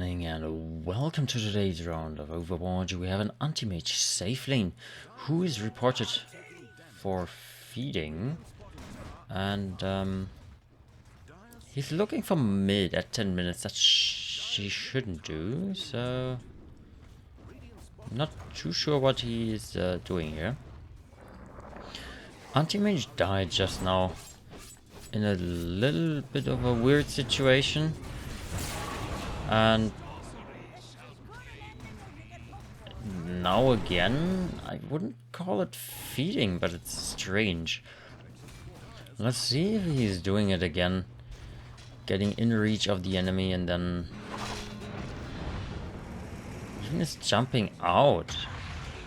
morning and welcome to today's round of Overwatch. We have an anti-mage safe lane who is reported for feeding, and he's looking for mid at 10 minutes. That she shouldn't do, so I'm not too sure what he is doing here. Anti-mage died just now in a little bit of a weird situation. And now again, I wouldn't call it feeding, but it's strange. Let's see if he's doing it again. Getting in reach of the enemy and then even is jumping out.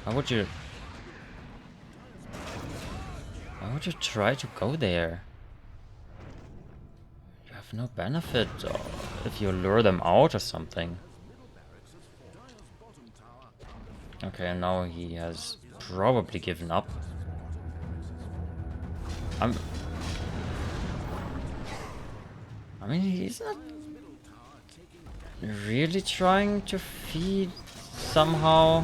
Why would you try to go there? You have no benefit if you lure them out or something. Okay, and now he has probably given up. I mean, he's not really trying to feed somehow.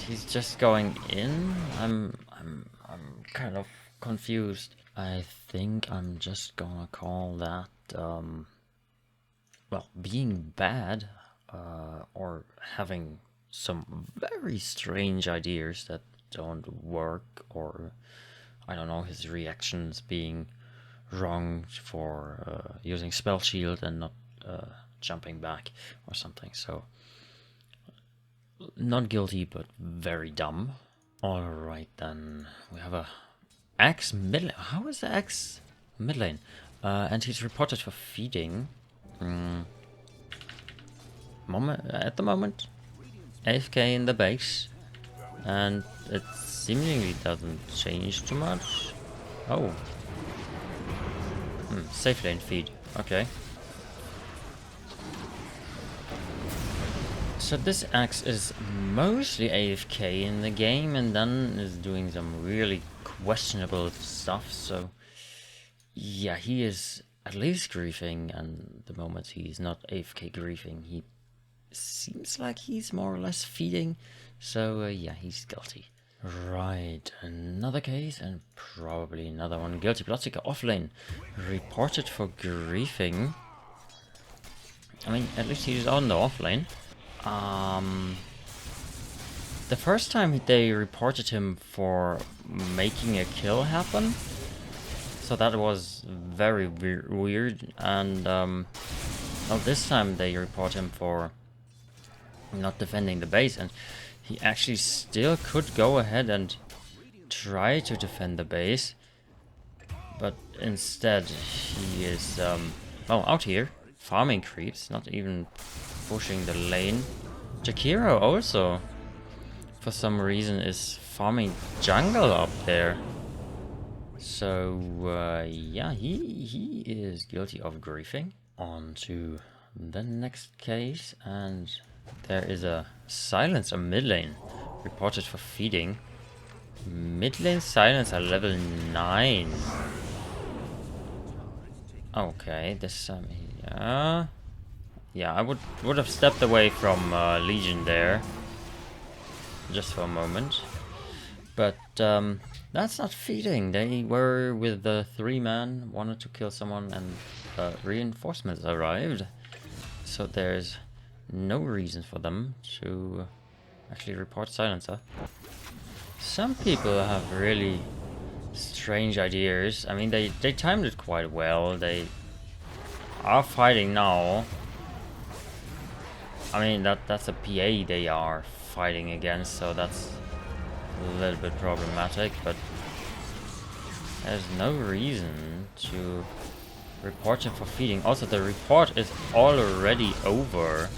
He's just going in. I'm kind of confused. I think I'm just gonna call that well, being bad or having some very strange ideas that don't work, or I don't know, his reactions being wrong for using spell shield and not jumping back or something. So not guilty, but very dumb. Alright then, we have a Axe mid lane. How is the Axe mid lane? And he's reported for feeding. At the moment, AFK in the base, and it seemingly doesn't change too much. Oh, safe lane feed. Okay. So this Axe is mostly AFK in the game, and then is doing some really questionable stuff. So yeah, he is at least griefing, and the moment he's not AFK griefing, he seems like he's more or less feeding. So yeah, he's guilty. Right, another case, and probably another one guilty. Bloodseeker offlane, reported for griefing. I mean, at least he's on the offlane. The first time they reported him for making a kill happen, so that was very weird. And well, this time they report him for not defending the base, and he actually still could go ahead and try to defend the base, but instead he is well, out here farming creeps, not even pushing the lane. Jakiro also for some reason is farming jungle up there. So yeah, he is guilty of griefing. On to the next case, and there is a silencer mid lane reported for feeding. Mid lane silencer level 9. Okay, this yeah, I would have stepped away from Legion there just for a moment, but that's not feeding. They were with the 3-man, wanted to kill someone, and reinforcements arrived. So there's no reason for them to actually report silencer. Some people have really strange ideas. I mean, they timed it quite well. They are fighting now. I mean, that's a PA they are fighting against, so that's a little bit problematic, but there's no reason to report him for feeding. Also, the report is already over,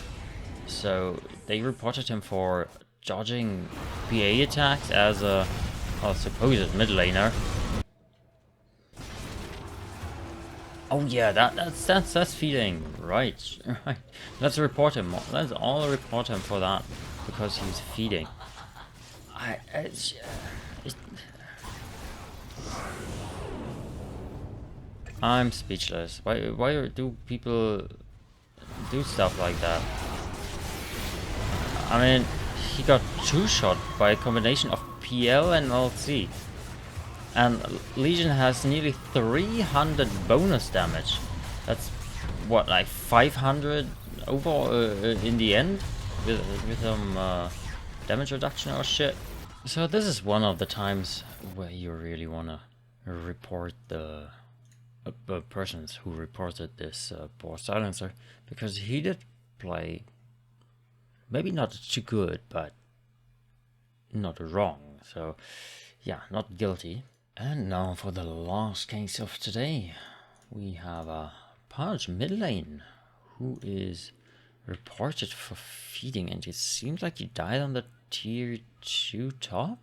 so they reported him for dodging PA attacks as a supposed mid laner. Oh yeah, that's feeding, right? Right. Let's report him. Let's all report him for that, because he's feeding. I'm speechless. Why do people do stuff like that? I mean, he got two-shot by a combination of PL and LC. And Legion has nearly 300 bonus damage. That's what, like 500 overall in the end? With some damage reduction or shit. So this is one of the times where you really wanna report the persons who reported this poor silencer, because he did play maybe not too good, but not wrong. So yeah, not guilty. And now for the last case of today, we have a Pudge mid lane who is reported for feeding, and it seems like he died on the tier 2 top.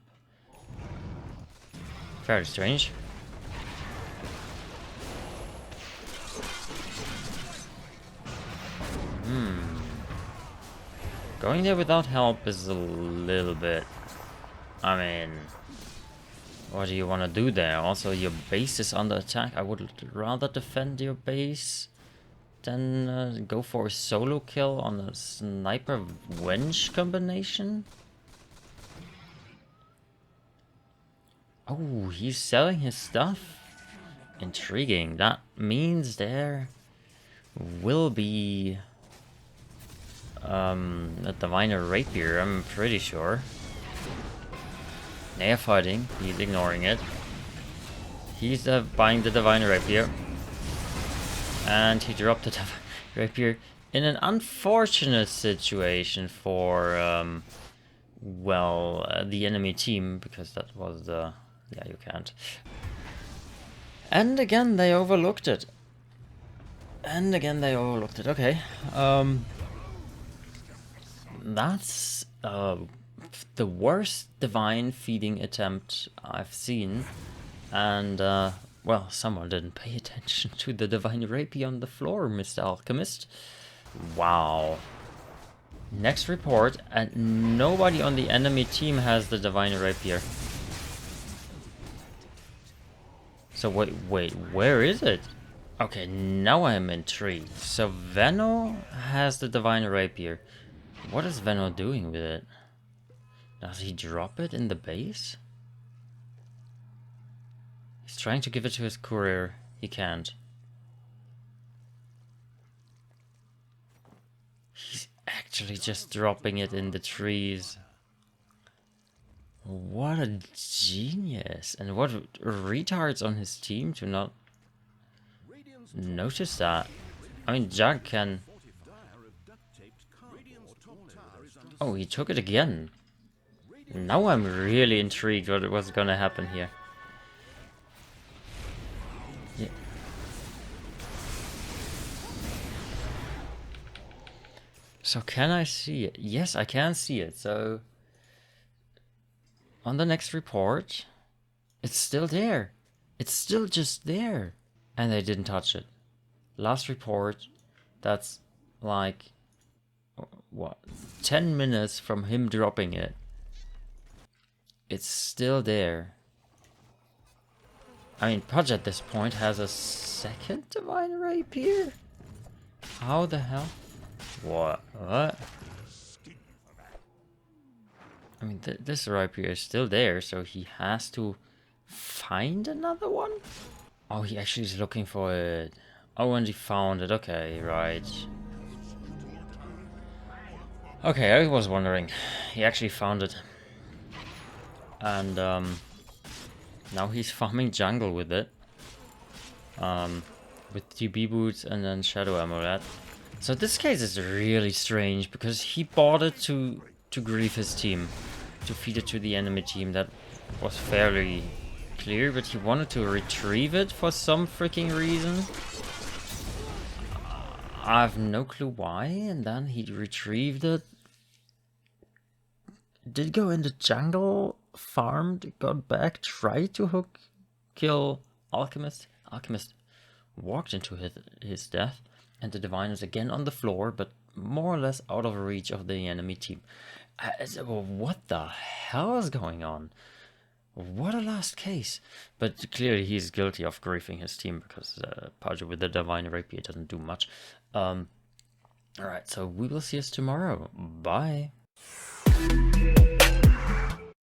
Very strange. Going there without help is a little bit... I mean... What do you want to do there? Also, your base is under attack. I would rather defend your base than go for a solo kill on a sniper wench combination. Oh, he's selling his stuff. Intriguing. That means there will be a Diviner Rapier, I'm pretty sure. They are fighting, he's ignoring it. He's buying the Diviner Rapier. And he dropped the Diviner Rapier in an unfortunate situation for, well, the enemy team, because that was the... yeah, you can't. And again, they overlooked it. And again, they overlooked it. Okay. That's the worst divine feeding attempt I've seen. And, well, someone didn't pay attention to the Divine Rapier on the floor, Mr. Alchemist. Wow. Next report, and nobody on the enemy team has the Divine Rapier. So wait, where is it? Okay, now I'm intrigued. So Venno has the Divine Rapier. What is Venno doing with it? Does he drop it in the base? He's trying to give it to his courier. He can't. He's actually just dropping it in the trees. What a genius. And what retards on his team to not notice that. I mean, Jug can... Oh, he took it again. Now I'm really intrigued what's gonna happen here. Yeah. So can I see it? Yes, I can see it. So on the next report, it's still there. It's still just there. And they didn't touch it. Last report, that's like, what, 10 minutes from him dropping it. It's still there. I mean, Pudge at this point has a second Divine Rapier? How the hell? What? I mean, this Rapier is still there, so he has to find another one? Oh, he actually is looking for it. Oh, and he found it. Okay, right. Okay, I was wondering. He actually found it. And, now he's farming jungle with it. With TB boots and then Shadow Amulet. So this case is really strange, because he bought it to grief his team. To feed it to the enemy team. That was fairly clear, but he wanted to retrieve it for some freaking reason. I have no clue why, and then he retrieved it. Did go in the jungle, farmed, got back, tried to kill Alchemist. Alchemist walked into his death, and the Divine is again on the floor, but more or less out of reach of the enemy team. What the hell is going on? What a last case. But clearly he's guilty of griefing his team, because Pajo with the Divine Rapier doesn't do much. Alright, so we will see us tomorrow. Bye.